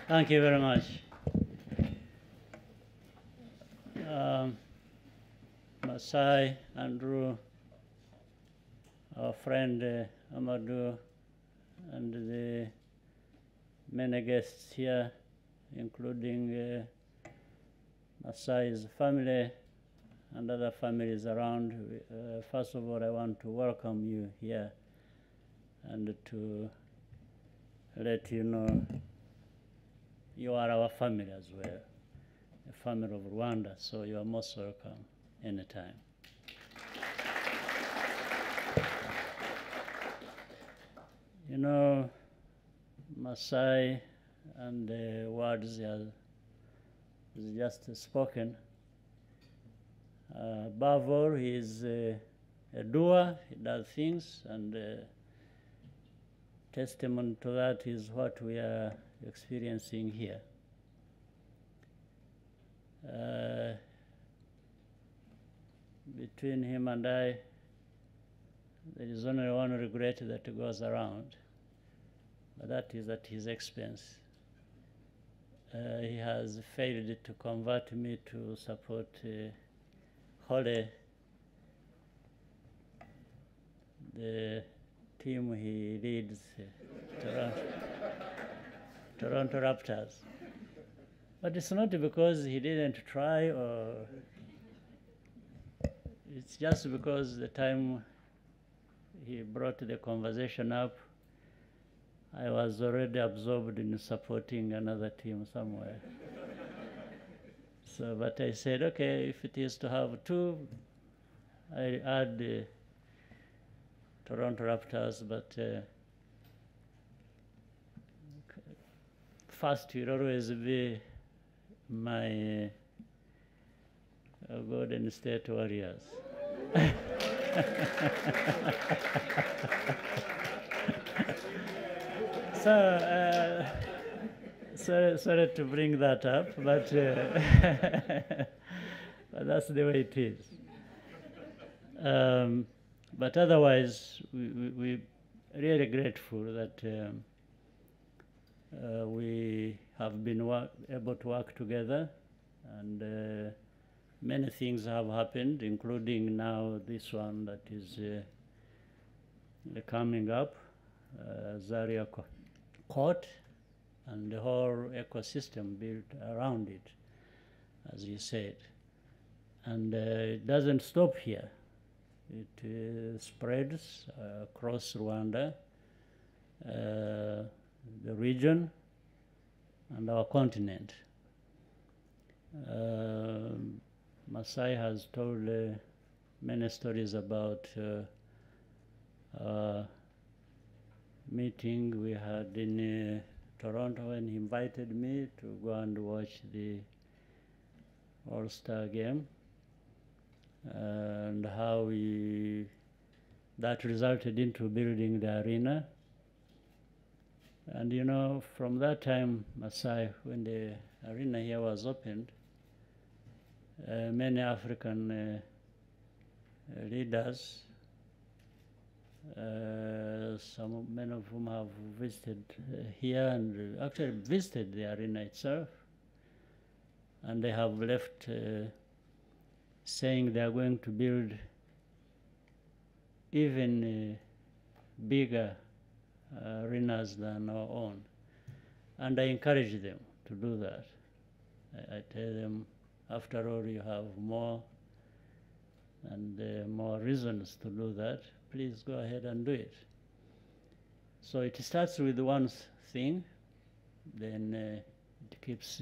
Thank you very much. Masai, Andrew, our friend Amadou, and the many guests here, including Masai's family and other families around. First of all, I want to welcome you here and to let you know you are our family as well, a family of Rwanda, so you are most welcome anytime. You know, Masai and the words is just spoken. Above all, he is a doer, he does things, and testimony to that is what we are experiencing here. Between him and I, there is only one regret that goes around, but that is at his expense. He has failed to convert me to support Holly, the team he leads, Toronto Raptors. But it's not because he didn't try, or it's just because the time he brought the conversation up, I was already absorbed in supporting another team somewhere. So, but I said, okay, if it is to have two, I add the Toronto Raptors, but first will always be my Golden State Warriors. So, sorry to bring that up, but, but that's the way it is. But otherwise, we're really grateful that we have been able to work together, and many things have happened, including now this one that is coming up, ZARIA court, and the whole ecosystem built around it, as you said. And it doesn't stop here. It spreads across Rwanda, the region, and our continent. Masai has told many stories about a meeting we had in Toronto when he invited me to go and watch the All-Star game, and how that resulted into building the arena. And you know, from that time, Masai, when the arena here was opened, many African leaders, many of whom have visited here and actually visited the arena itself, and they have left saying they are going to build even bigger arenas than our own. And I encourage them to do that. I tell them, after all, you have more and more reasons to do that. Please go ahead and do it. So it starts with one thing, then it keeps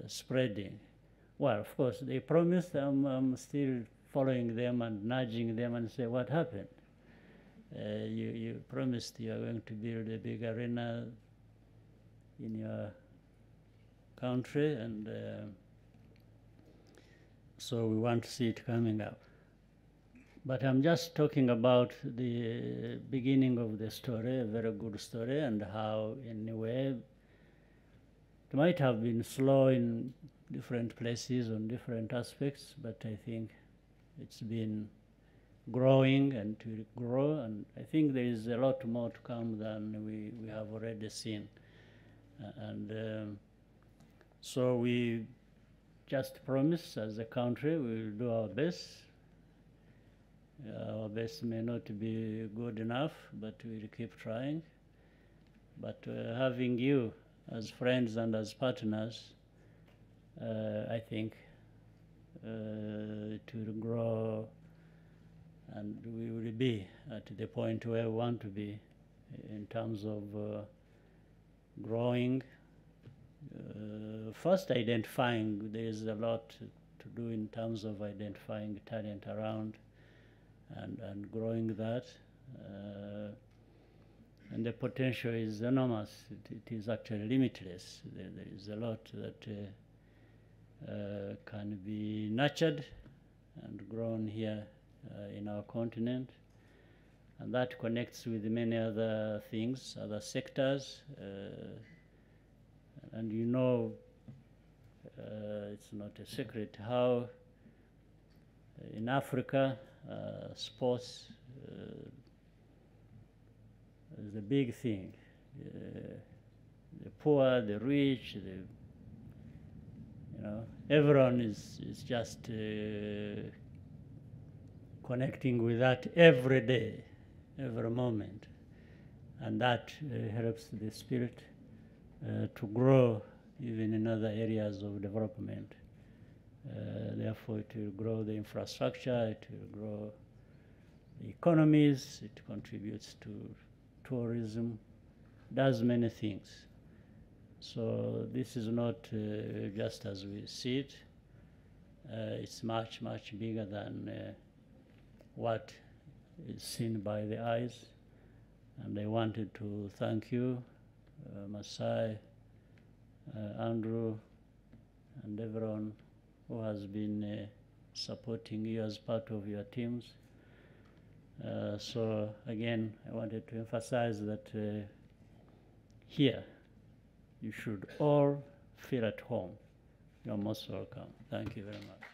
spreading. Well, of course, they promised. I'm still following them and nudging them and say, what happened? You promised you are going to build a big arena in your country, and so we want to see it coming up. But I'm just talking about the beginning of the story, a very good story, and how, in a way, it might have been slow in different places on different aspects, but I think it's been growing and to grow, and I think there is a lot more to come than we have already seen. And so we just promise as a country we will do our best. Our best may not be good enough, but we'll keep trying. But having you as friends and as partners, I think it will grow, and we will be at the point where we want to be in terms of growing. First, identifying. There is a lot to do in terms of identifying talent around and growing that. And the potential is enormous. It is actually limitless. There is a lot that can be nurtured and grown here in our continent. And that connects with many other things, other sectors. And you know, it's not a secret how in Africa, sports is a big thing. The poor, the rich, everyone is just connecting with that every day, every moment. And that helps the spirit to grow even in other areas of development. Therefore, it will grow the infrastructure, it will grow the economies, it contributes to tourism, does many things. So this is not just as we see it. It's much, much bigger than what is seen by the eyes. And I wanted to thank you, Masai, Andrew, and everyone who has been supporting you as part of your teams. So again, I wanted to emphasize that here, you should all feel at home. You're most welcome. Thank you very much.